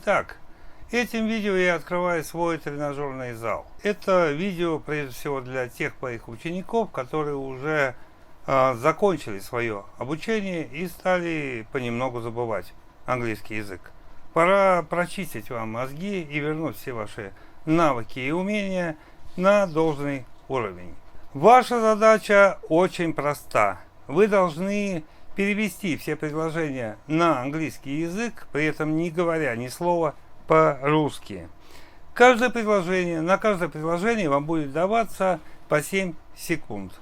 Итак, этим видео я открываю свой тренажерный зал. Это видео прежде всего для тех моих учеников, которые уже закончили свое обучение и стали понемногу забывать английский язык. Пора прочистить вам мозги и вернуть все ваши навыки и умения на должный уровень. Ваша задача очень проста. Вы должны перевести все предложения на английский язык, при этом не говоря ни слова по-русски. На каждое предложение вам будет даваться по 7 секунд.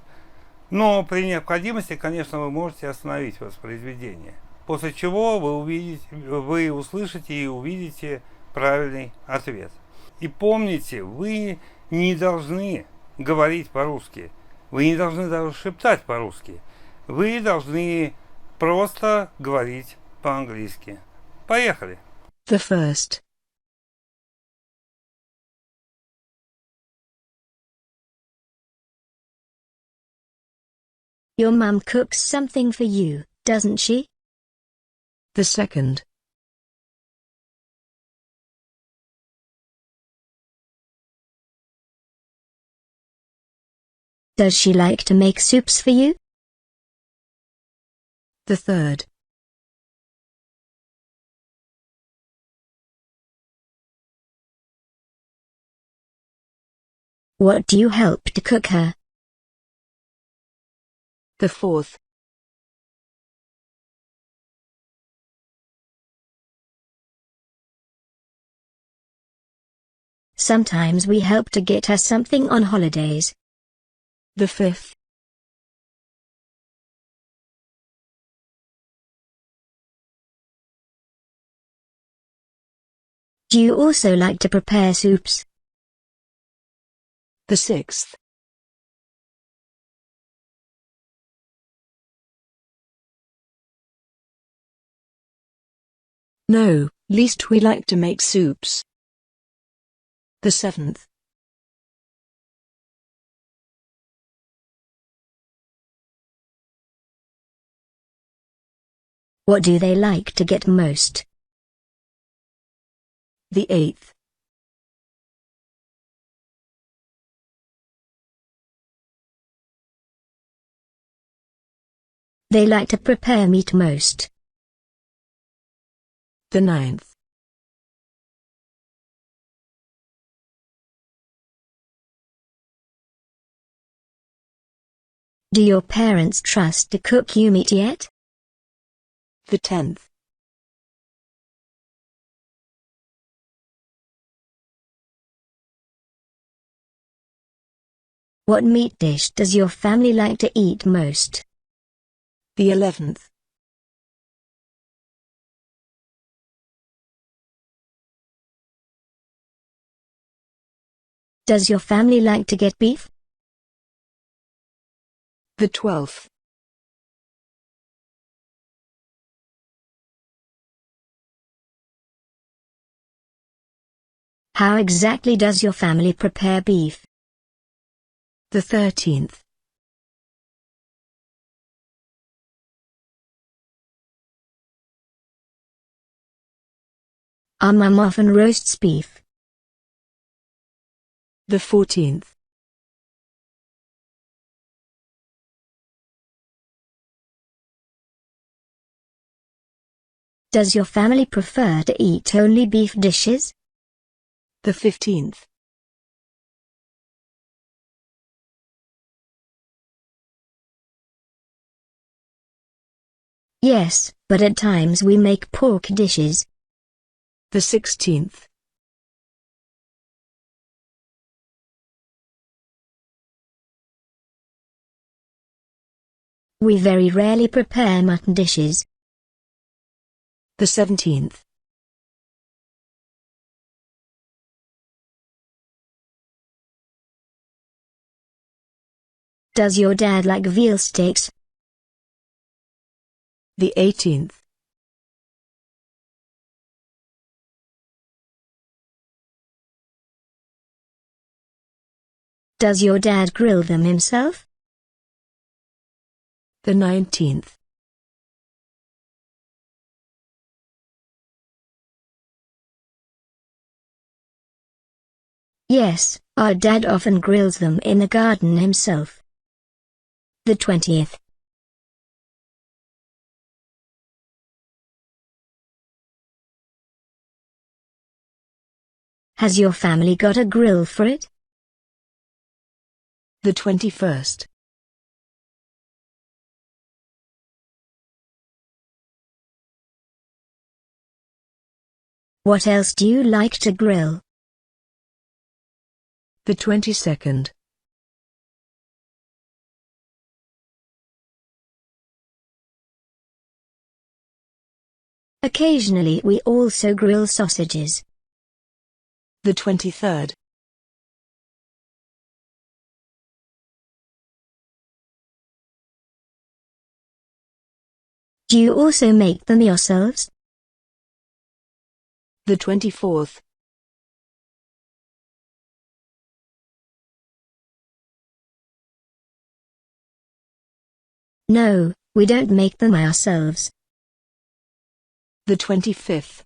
Но при необходимости, конечно, вы можете остановить воспроизведение. После чего вы услышите и увидите правильный ответ. И помните, вы не должны говорить по-русски. Вы не должны даже шептать по-русски. Вы должны просто говорить по-английски. Поехали! The first. Your mum cooks something for you, doesn't she? The second. Does she like to make soups for you? The third. What do you help to cook her? The fourth. Sometimes we help to get her something on holidays. The fifth. Do you also like to prepare soups? The sixth. No, least we like to make soups. The seventh. What do they like to get most? The eighth. They like to prepare meat most. The ninth. Do your parents trust to cook you meat yet? The 10th. What meat dish does your family like to eat most? The 11th. Does your family like to get beef? The 12th. How exactly does your family prepare beef? The 13th. Our mum often roasts beef. The 14th. Does your family prefer to eat only beef dishes? The 15th. Yes, but at times we make pork dishes. The 16th. We very rarely prepare mutton dishes. The 17th. Does your dad like veal steaks? The 18th. Does your dad grill them himself? The 19th. Yes, our dad often grills them in the garden himself. The 20th. Has your family got a grill for it? The 21st. What else do you like to grill? The 22nd. Occasionally we also grill sausages. The 23rd. Do you also make them yourselves? The 24th. No, we don't make them ourselves. The 25th.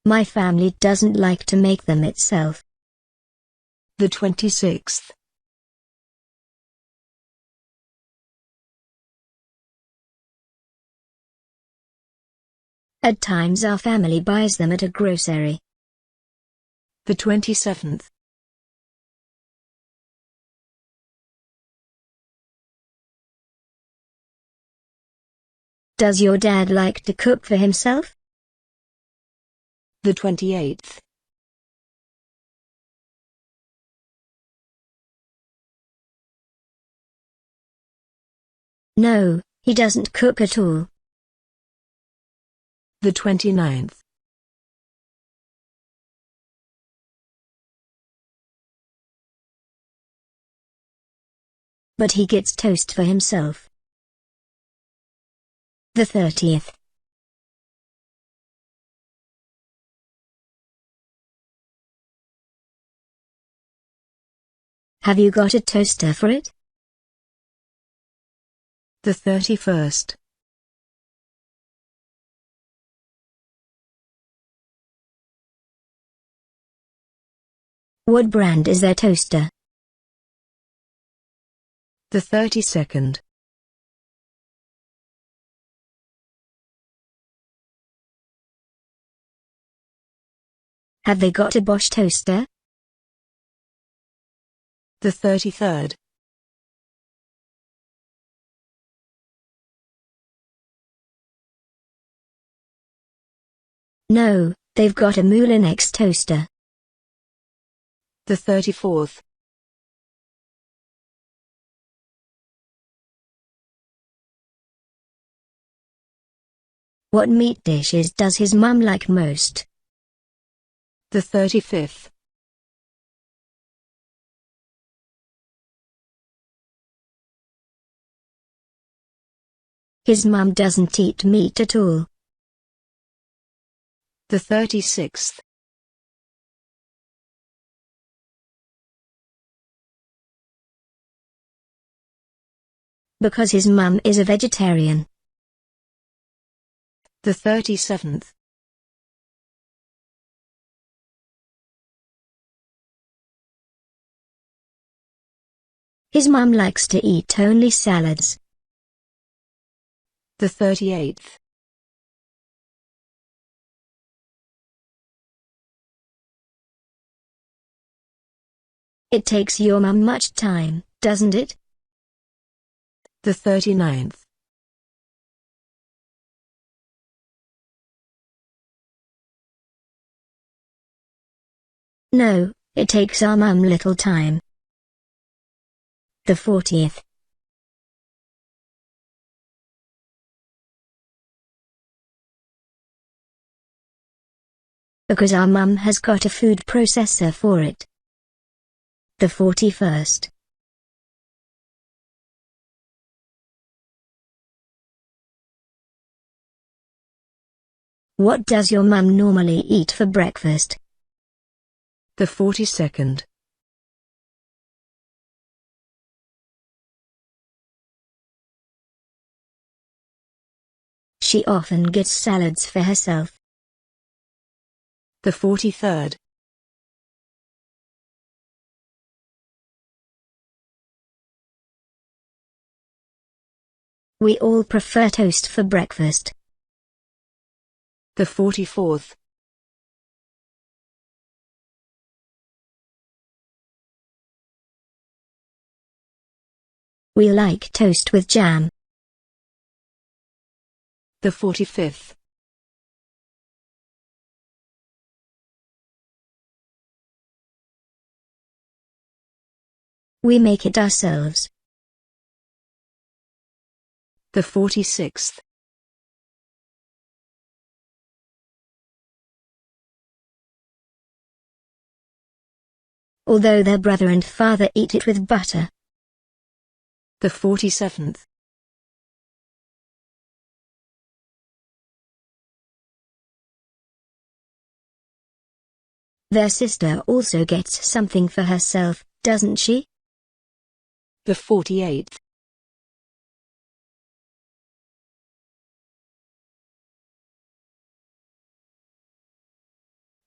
My family doesn't like to make them itself. The 26th. At times our family buys them at a grocery. The 27th. Does your dad like to cook for himself? The 28th. No, he doesn't cook at all. The 29th. But he gets toast for himself. The 30th. Have you got a toaster for it? The 31st. What brand is their toaster? The 32nd. Have they got a Bosch toaster? The 33rd. No, they've got a Moulinex toaster. The 34th. What meat dishes does his mum like most? The 35th. His mum doesn't eat meat at all. The 36th. Because his mum is a vegetarian. The 37th. His mum likes to eat only salads. The 38th. It takes your mum much time, doesn't it? The 39th. No, it takes our mum little time. The 40th. Because our mum has got a food processor for it. The 41st. What does your mum normally eat for breakfast? The 42nd. She often gets salads for herself. The 43rd. We all prefer toast for breakfast. The 44th. We like toast with jam. The 45th. We make it ourselves. The 46th. Although their brother and father eat it with butter. The 47th. Their sister also gets something for herself, doesn't she? The 48th.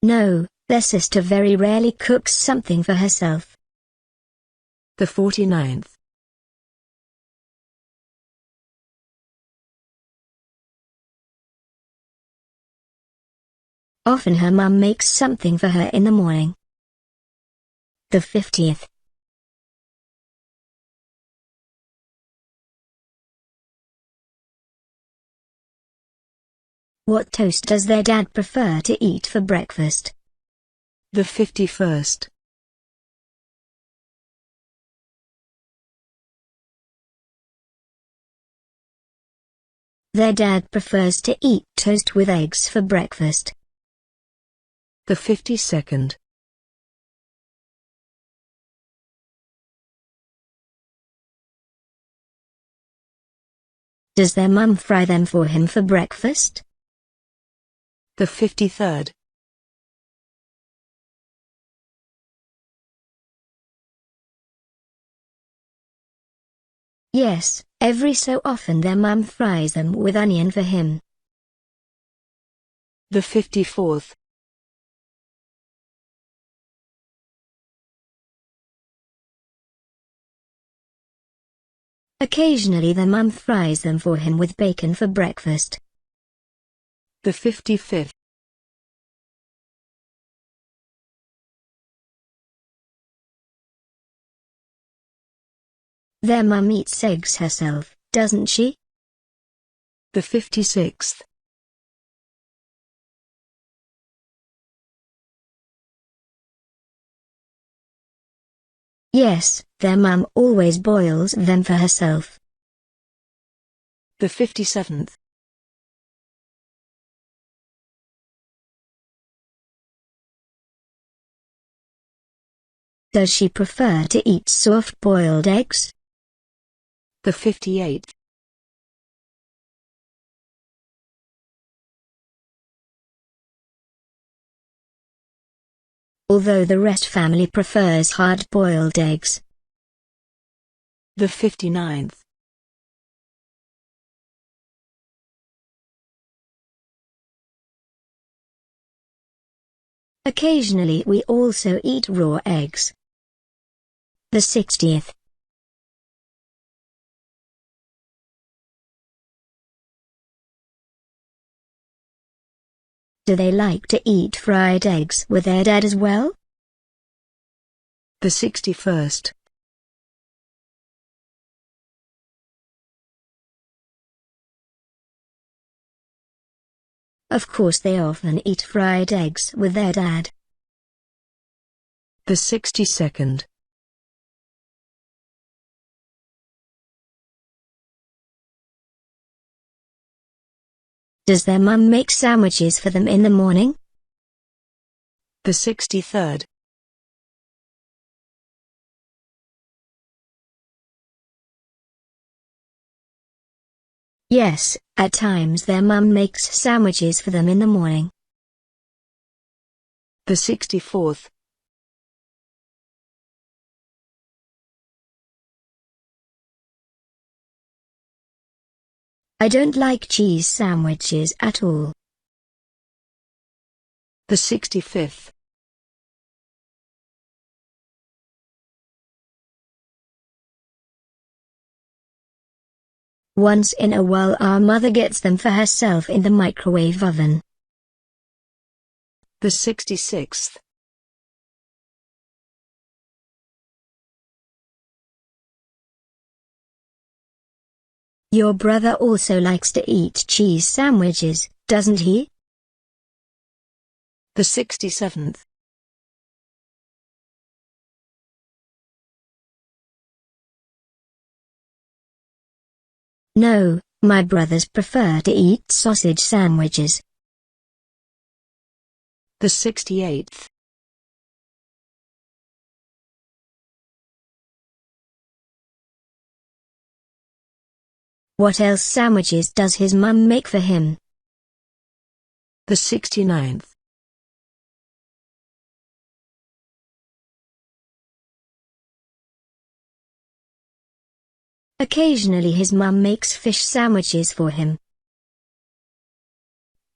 No, their sister very rarely cooks something for herself. The 49th. Often her mum makes something for her in the morning. The 50th. What toast does their dad prefer to eat for breakfast? The 51st. Their dad prefers to eat toast with eggs for breakfast. The 52nd. Does their mum fry them for him for breakfast? The 53rd. Yes, every so often their mum fries them with onion for him. The 54th. Occasionally their mum fries them for him with bacon for breakfast. The 55th. Their mum eats eggs herself, doesn't she? The 56th. Yes, their mum always boils them for herself. The 57th. Does she prefer to eat soft-boiled eggs? The 58th. Although the rest family prefers hard-boiled eggs. The 59th. Occasionally we also eat raw eggs. The 60th. Do they like to eat fried eggs with their dad as well? The 61st. Of course they often eat fried eggs with their dad. The 62nd. Does their mum make sandwiches for them in the morning? The 63rd. Yes, at times their mum makes sandwiches for them in the morning. The 64th. I don't like cheese sandwiches at all. The 65th. Once in a while our mother gets them for herself in the microwave oven. The 66th. Your brother also likes to eat cheese sandwiches, doesn't he? The 67th. No, my brothers prefer to eat sausage sandwiches. The 68th. What else sandwiches does his mum make for him? The 69th. Occasionally his mum makes fish sandwiches for him.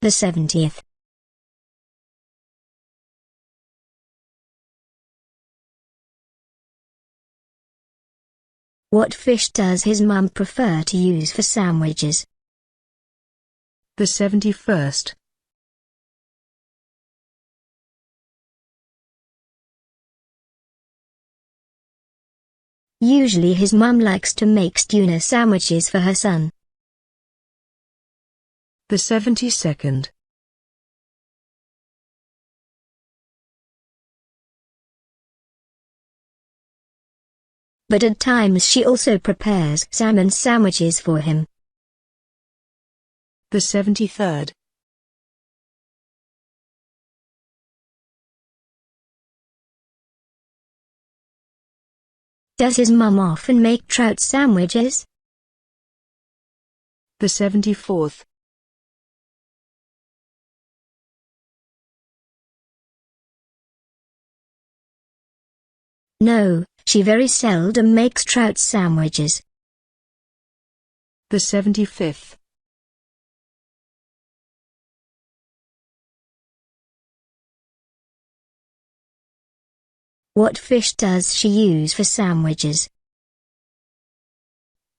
The 70th. What fish does his mum prefer to use for sandwiches? The 71st. Usually his mum likes to make tuna sandwiches for her son. The 72nd. But at times she also prepares salmon sandwiches for him. The 73rd. Does his mum often make trout sandwiches? The 74th. No, she very seldom makes trout sandwiches. The 75th. What fish does she use for sandwiches?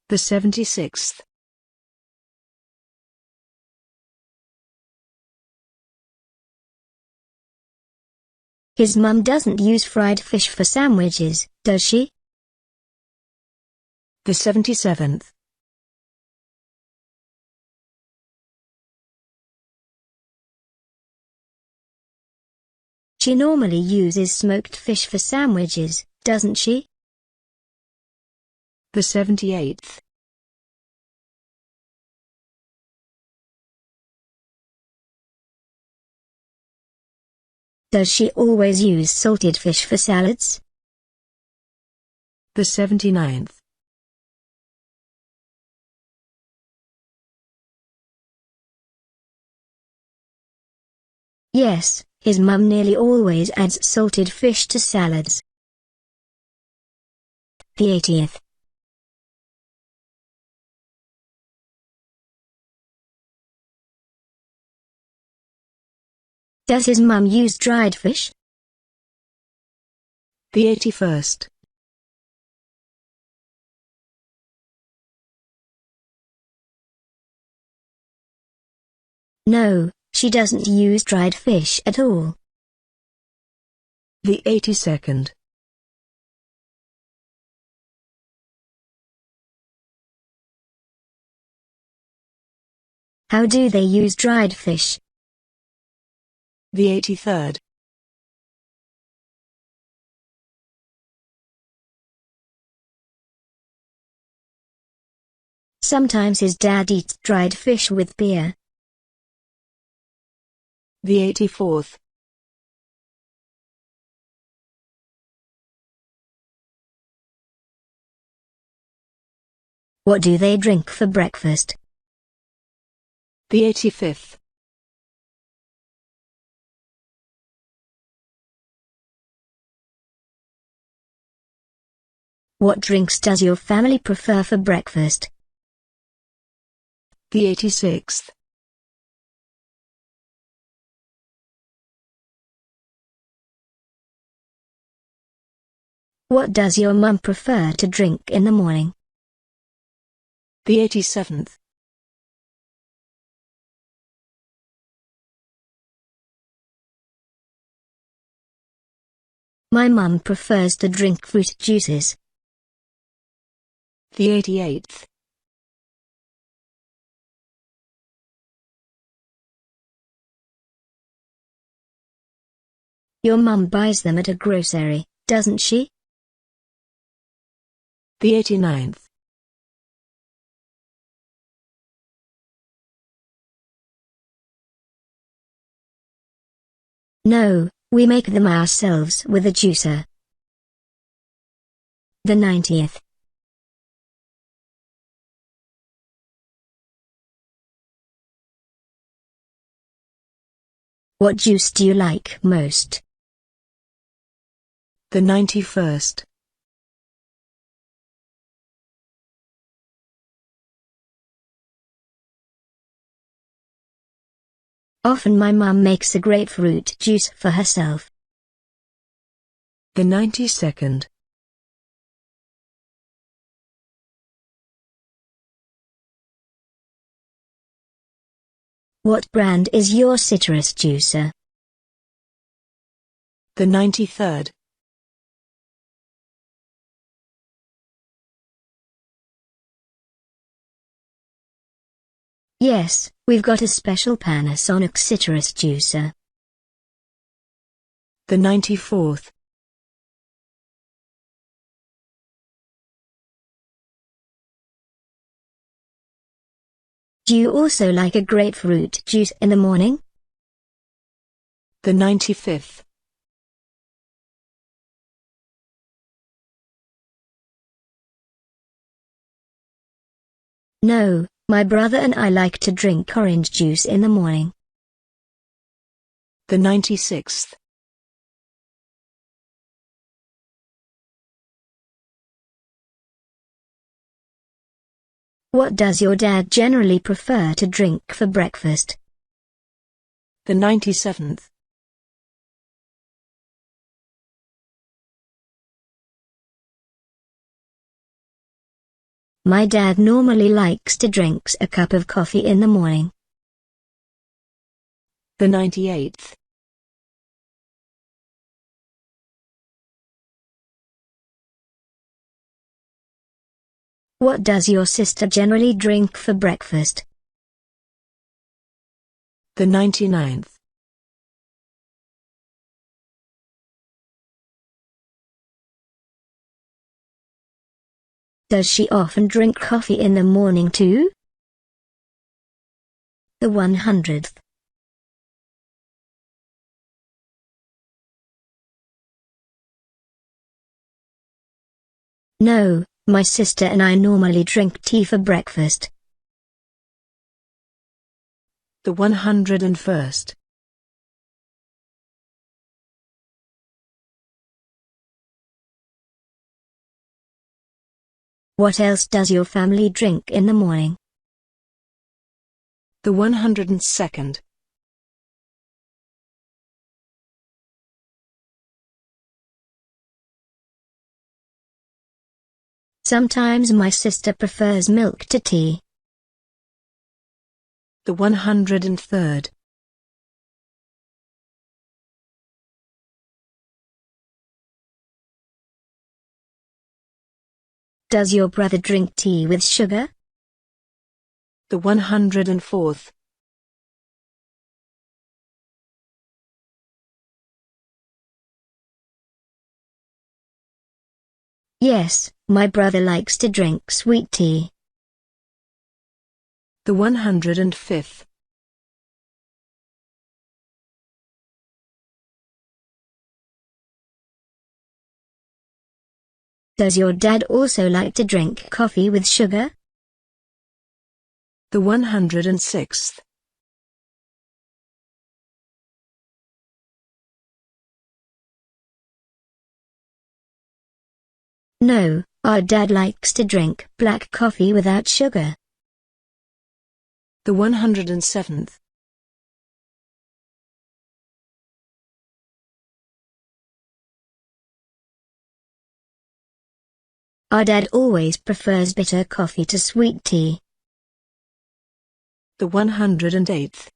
The 76th. His mum doesn't use fried fish for sandwiches, does she? The 77th. She normally uses smoked fish for sandwiches, doesn't she? The 78th. Does she always use salted fish for salads? The 79th. Yes, his mum nearly always adds salted fish to salads. The 80th. Does his mum use dried fish? The 81st. No, she doesn't use dried fish at all. The 82nd. How do they use dried fish? The 83rd. Sometimes his dad eats dried fish with beer. The 84th. What do they drink for breakfast? The 85th. What drinks does your family prefer for breakfast? The 86th. What does your mum prefer to drink in the morning? The 87th. My mum prefers to drink fruit juices. The 88th. Your mum buys them at a grocery, doesn't she? The 89th. No, we make them ourselves with a juicer. The 90th. What juice do you like most? The 91st. Often my mum makes a grapefruit juice for herself. The 92nd. What brand is your citrus juicer? The 93rd. Yes, we've got a special Panasonic citrus juicer. The 94th. Do you also like a grapefruit juice in the morning? The 95th. No, my brother and I like to drink orange juice in the morning. The 96th. What does your dad generally prefer to drink for breakfast? The 97th. My dad normally likes to drink a cup of coffee in the morning. The 98th. What does your sister generally drink for breakfast? The 99th. Does she often drink coffee in the morning too? The 100th. No, my sister and I normally drink tea for breakfast. The 101st. What else does your family drink in the morning? The 102nd. Sometimes my sister prefers milk to tea. The 103rd. Does your brother drink tea with sugar? The 104th. Yes, my brother likes to drink sweet tea. The 105th. Does your dad also like to drink coffee with sugar? The 106th. No, our dad likes to drink black coffee without sugar. The 107th. Our dad always prefers bitter coffee to sweet tea. The 108th.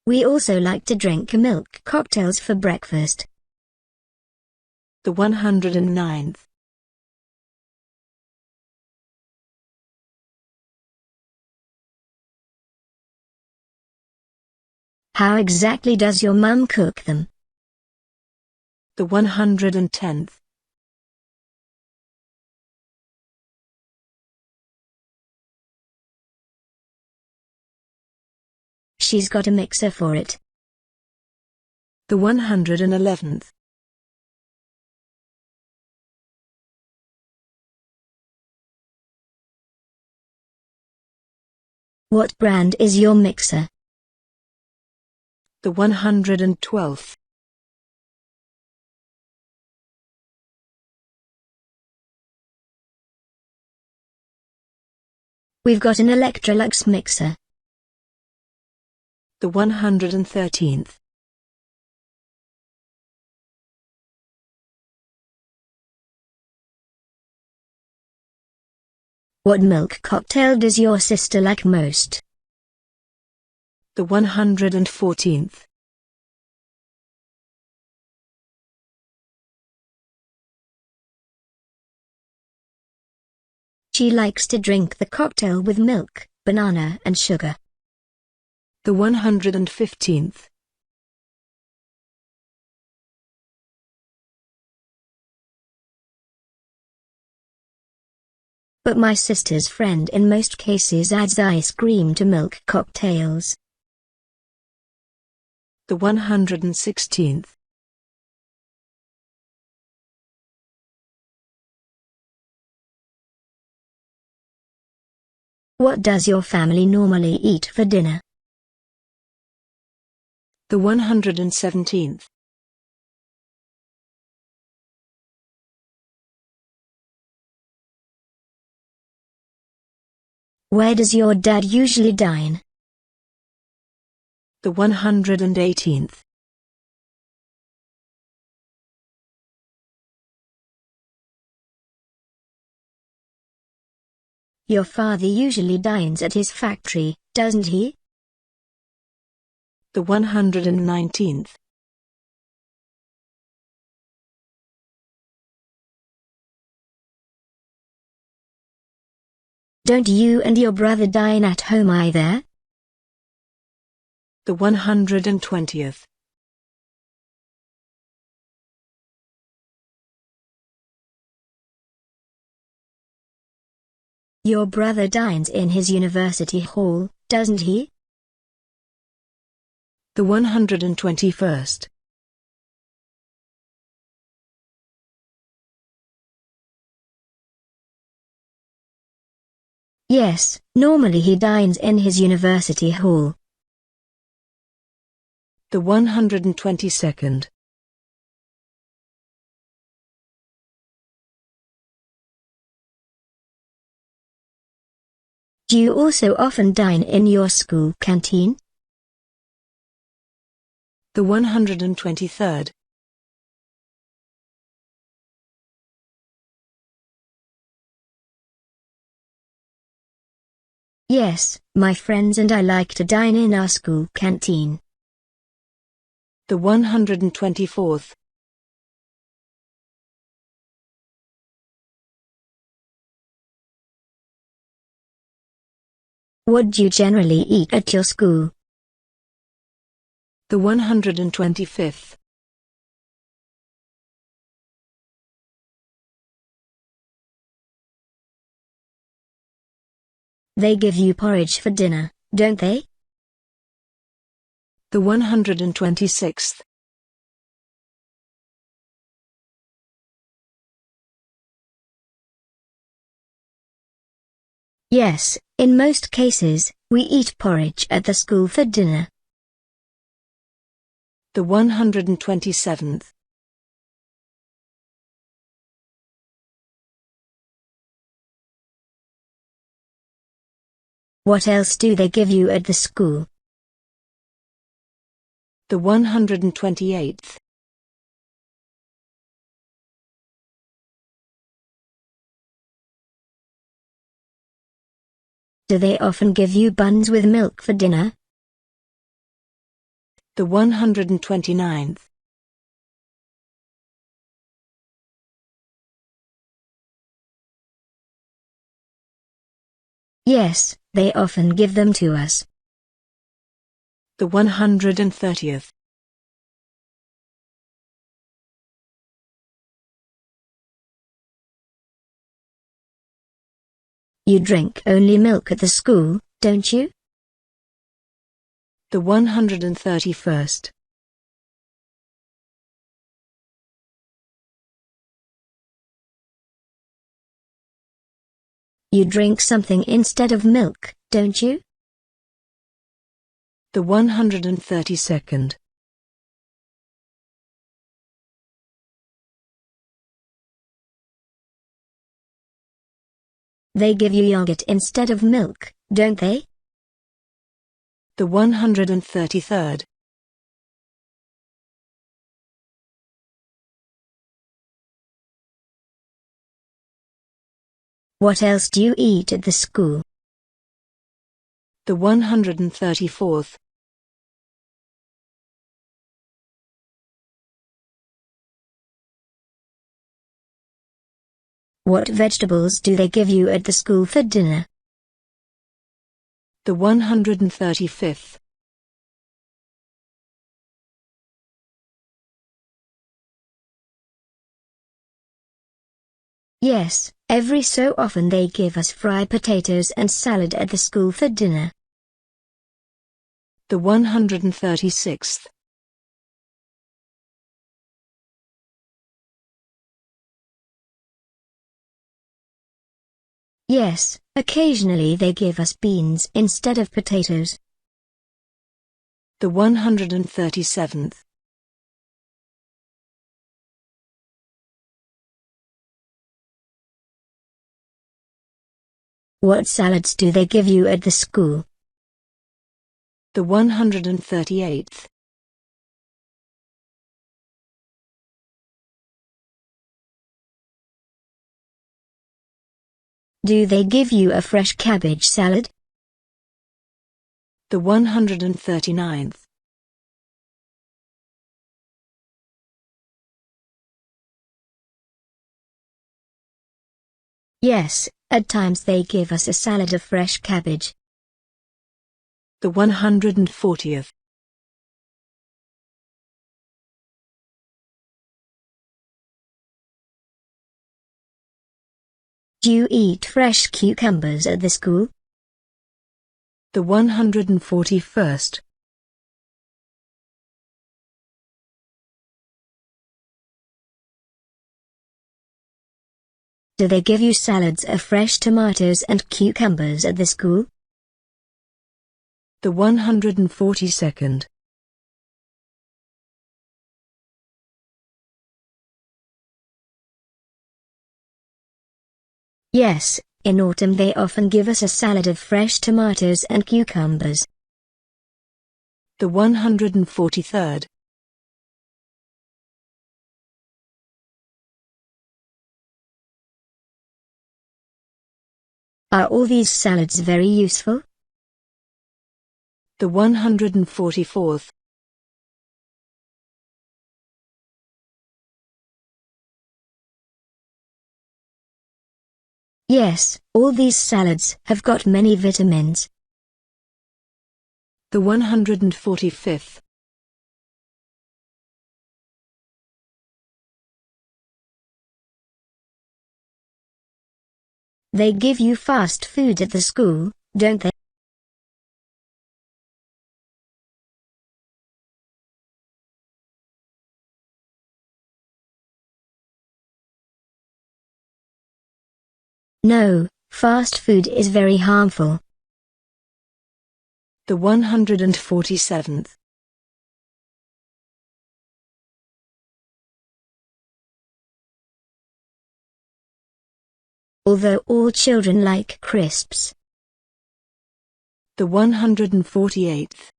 We also like to drink milk cocktails for breakfast. The 109th. How exactly does your mum cook them? The 110th. She's got a mixer for it. The 111th. What brand is your mixer? The 112th. We've got an Electrolux mixer. The 113th. What milk cocktail does your sister like most? The 114th. She likes to drink the cocktail with milk, banana and sugar. The 115th. But my sister's friend in most cases adds ice cream to milk cocktails. The 116th. What does your family normally eat for dinner? The 117th. Where does your dad usually dine? The 118th. Your father usually dines at his factory, doesn't he? The 119th. Don't you and your brother dine at home either? The 120th. Your brother dines in his university hall, doesn't he? The 121st. Yes, normally he dines in his university hall. The 122nd. Do you also often dine in your school canteen? The 123rd. Yes, my friends and I like to dine in our school canteen. The 124th. What do you generally eat at your school? The 125th. They give you porridge for dinner, don't they? The 126th. Yes, in most cases, we eat porridge at the school for dinner. The 127th. What else do they give you at the school? The 128th. Do they often give you buns with milk for dinner? The 129th. Yes, they often give them to us. The 130th. You drink only milk at the school, don't you? The 131st. You drink something instead of milk, don't you? The 132nd. They give you yogurt instead of milk, don't they? The 133rd. What else do you eat at the school? The 134th. What vegetables do they give you at the school for dinner? The 135th. Yes, every so often they give us fried potatoes and salad at the school for dinner. The 136th. Yes, occasionally they give us beans instead of potatoes. The 137th. What salads do they give you at the school? The 138th. Do they give you a fresh cabbage salad? The 139th. Yes, at times they give us a salad of fresh cabbage. The 140th. Do you eat fresh cucumbers at the school? The 141st. Do they give you salads of fresh tomatoes and cucumbers at the school? The 142nd. Yes, in autumn they often give us a salad of fresh tomatoes and cucumbers. The 143rd. Are all these salads very useful? The 144th. Yes, all these salads have got many vitamins. The 145th. They give you fast food at the school, don't they? No, fast food is very harmful. The 147th. Although all children like crisps, The 148th.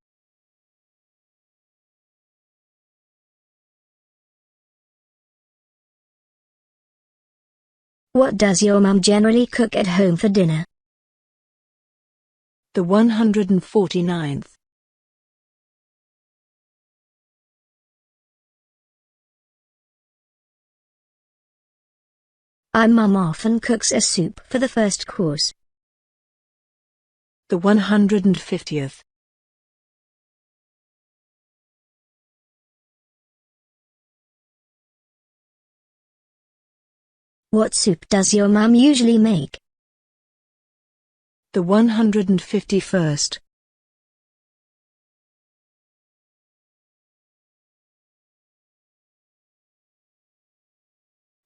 What does your mum generally cook at home for dinner? The 149th. Our mum often cooks a soup for the first course. The 150th. What soup does your mum usually make? The 151st.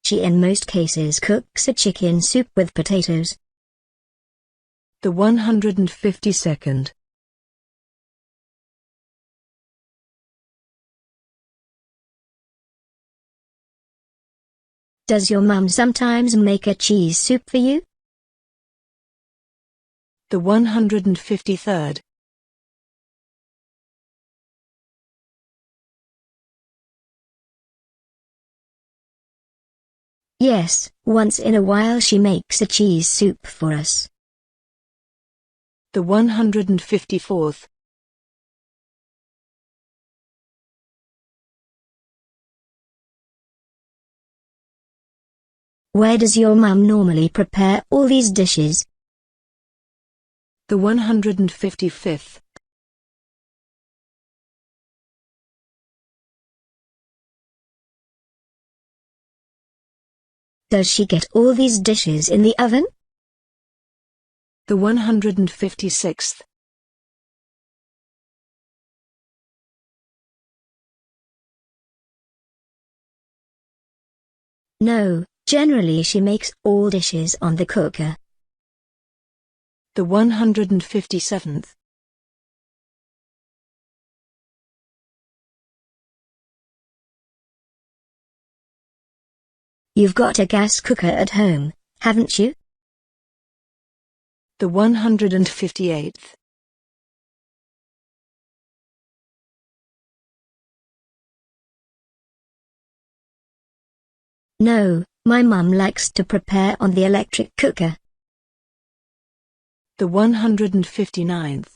She in most cases cooks a chicken soup with potatoes. The 152nd. Does your mum sometimes make a cheese soup for you? The 153rd. Yes, once in a while she makes a cheese soup for us. The 154th. Where does your mum normally prepare all these dishes? The 155th. Does she get all these dishes in the oven? The 156th. No, generally she makes all dishes on the cooker. The 157th. You've got a gas cooker at home, haven't you? The 158th. No, my mum likes to prepare on the electric cooker. The 159th.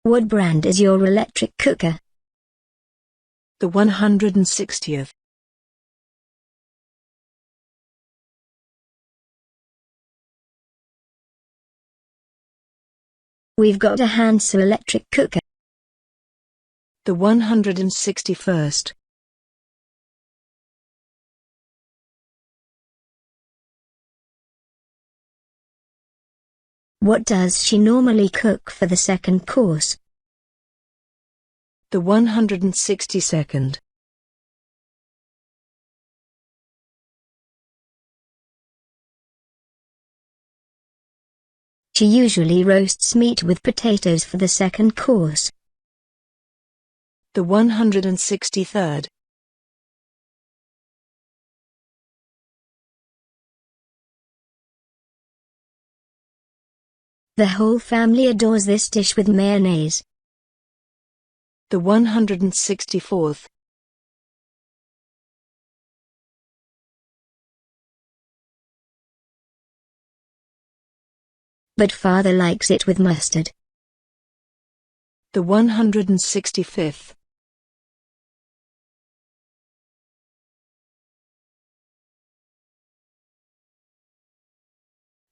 What brand is your electric cooker? The 160th. We've got a Hansa electric cooker. The 161st. What does she normally cook for the second course? The 162nd. She usually roasts meat with potatoes for the second course. The 163rd. The whole family adores this dish with mayonnaise. The 164th. But father likes it with mustard. The 165th.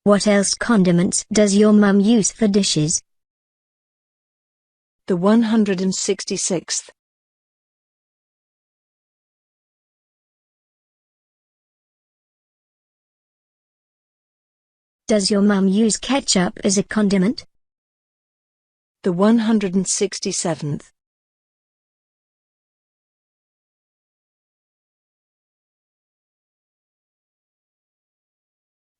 What else condiments does your mum use for dishes? The 166th. Does your mum use ketchup as a condiment? The 167th.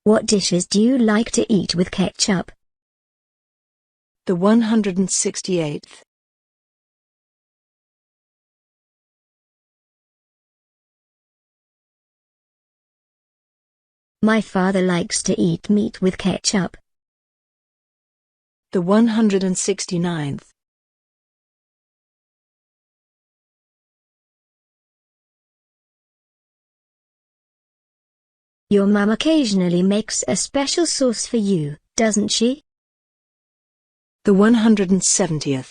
What dishes do you like to eat with ketchup? The 168th. My father likes to eat meat with ketchup. The 169th. Your mum occasionally makes a special sauce for you, doesn't she? The 170th.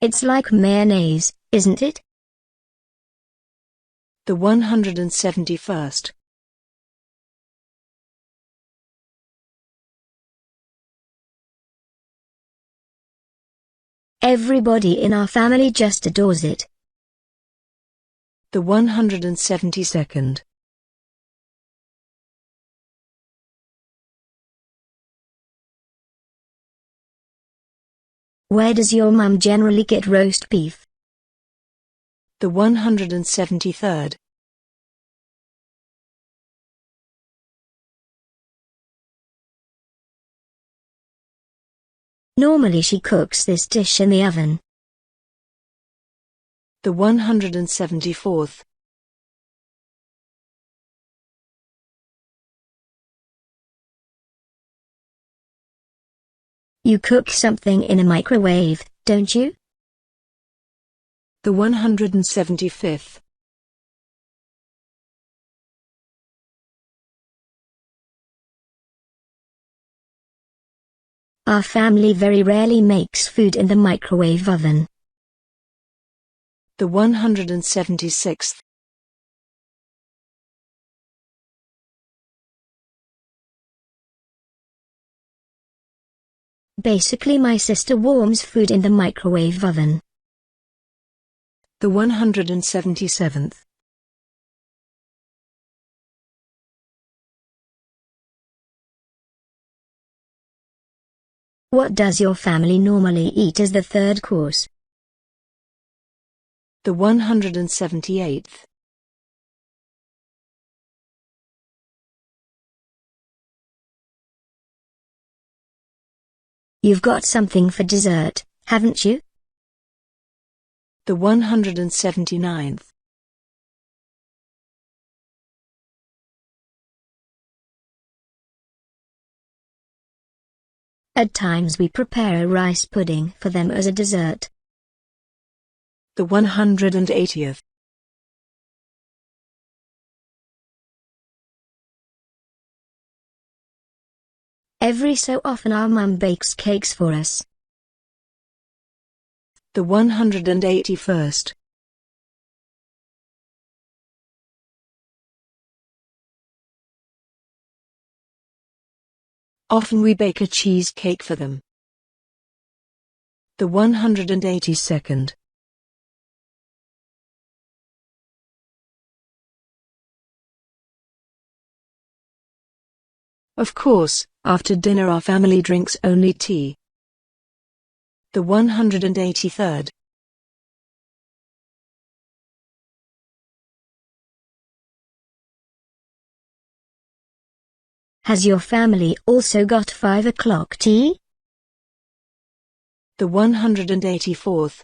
It's like mayonnaise, isn't it? The 171st. Everybody in our family just adores it. The 172nd. Where does your mum generally get roast beef? The 173rd. Normally she cooks this dish in the oven. The 174th. You cook something in a microwave, don't you? The 175th. Our family very rarely makes food in the microwave oven. The 176th. Basically my sister warms food in the microwave oven. The 177th. What does your family normally eat as the third course? The 178th. You've got something for dessert, haven't you? The 179th. At times we prepare a rice pudding for them as a dessert. The 180th. Every so often our mum bakes cakes for us. The 181st. Often we bake a cheesecake for them. The 182nd. Of course, after dinner our family drinks only tea. The 183rd. Has your family also got 5 o'clock tea? The 184th.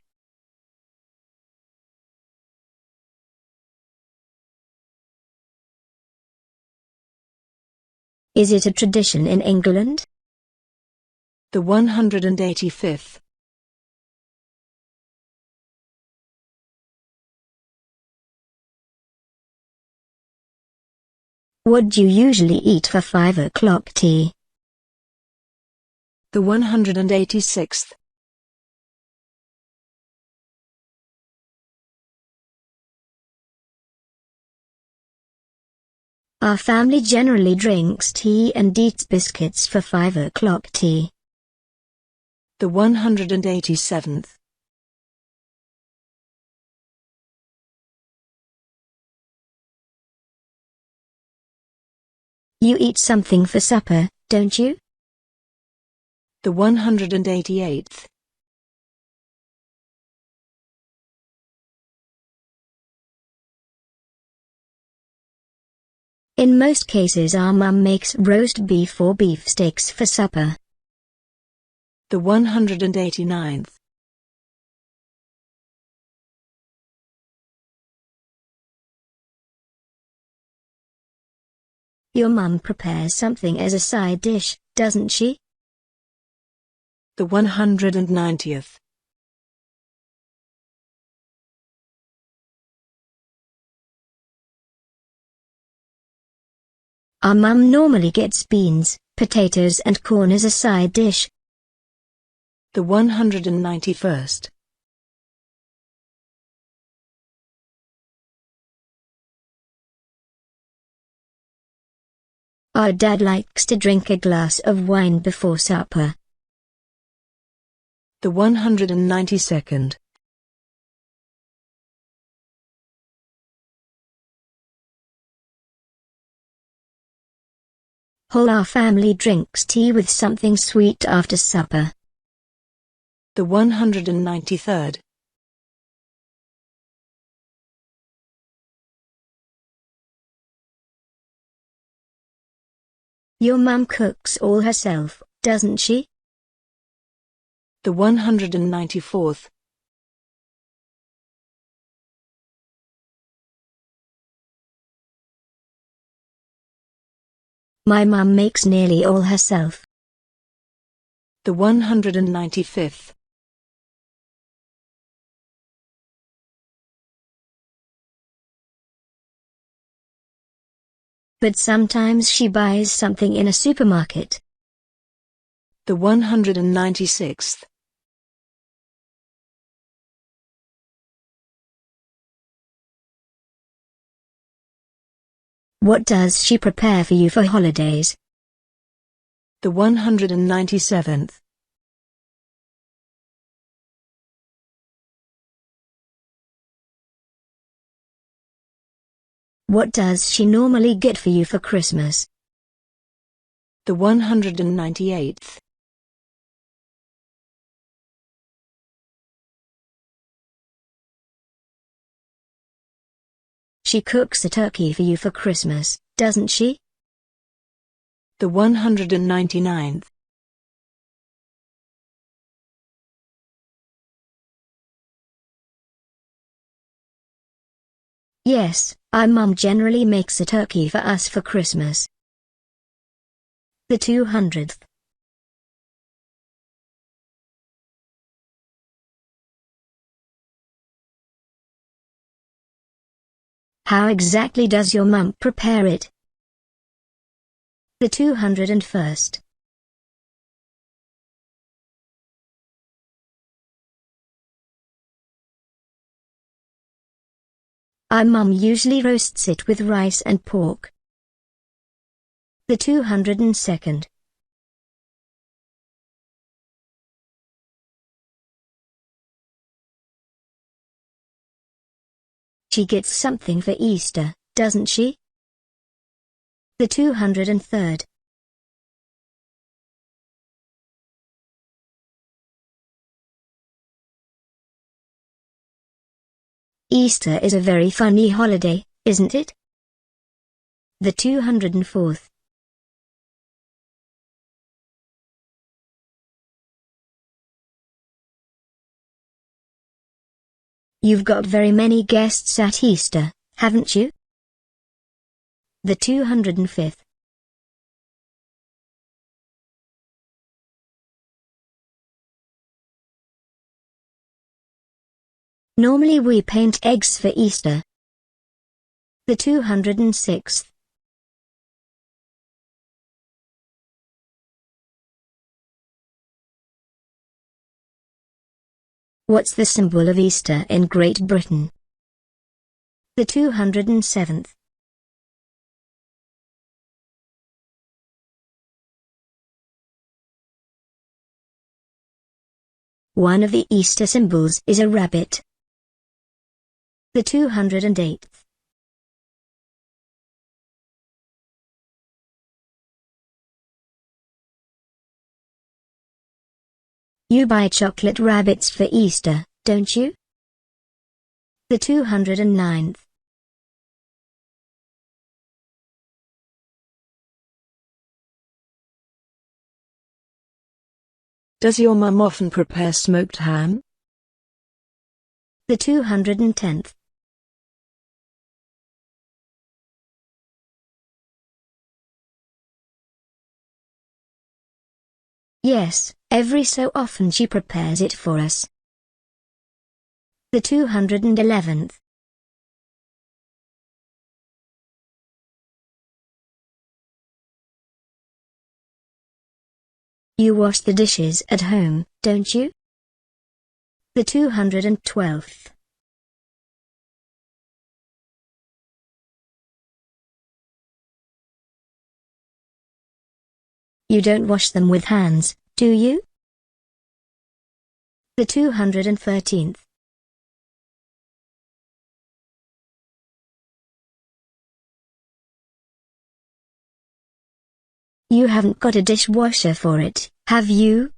Is it a tradition in England? The 185th. What do you usually eat for 5 o'clock tea? The 186th. Our family generally drinks tea and eats biscuits for 5 o'clock tea. The 187th. You eat something for supper, don't you? The 188th. In most cases our mum makes roast beef or beefsteaks for supper. The 189th. Your mum prepares something as a side dish, doesn't she? The 190th. Our mum normally gets beans, potatoes and corn as a side dish. The 191st. Our dad likes to drink a glass of wine before supper. The 192nd. Whole our family drinks tea with something sweet after supper. The 193rd. Your mum cooks all herself, doesn't she? The 194th. My mum makes nearly all herself. The 195th. But sometimes she buys something in a supermarket. The 196th. What does she prepare for you for holidays? The 197th. What does she normally get for you for Christmas? The 198th. She cooks a turkey for you for Christmas, doesn't she? The 199th. Yes, our mum generally makes a turkey for us for Christmas. The 200th. How exactly does your mum prepare it? The 201st. Our mum usually roasts it with rice and pork. The 202nd. She gets something for Easter, doesn't she? The 203rd. Easter is a very funny holiday, isn't it? The 204th. You've got very many guests at Easter, haven't you? The 205th. Normally we paint eggs for Easter. The 206th. What's the symbol of Easter in Great Britain? The 207th. One of the Easter symbols is a rabbit. The 208th. You buy chocolate rabbits for Easter, don't you? The 209th. Does your mum often prepare smoked ham? The 210th. Yes, every so often she prepares it for us. The 211th. You wash the dishes at home, don't you? The 212th. You don't wash them with hands, do you? The 213th. You haven't got a dishwasher for it, have you?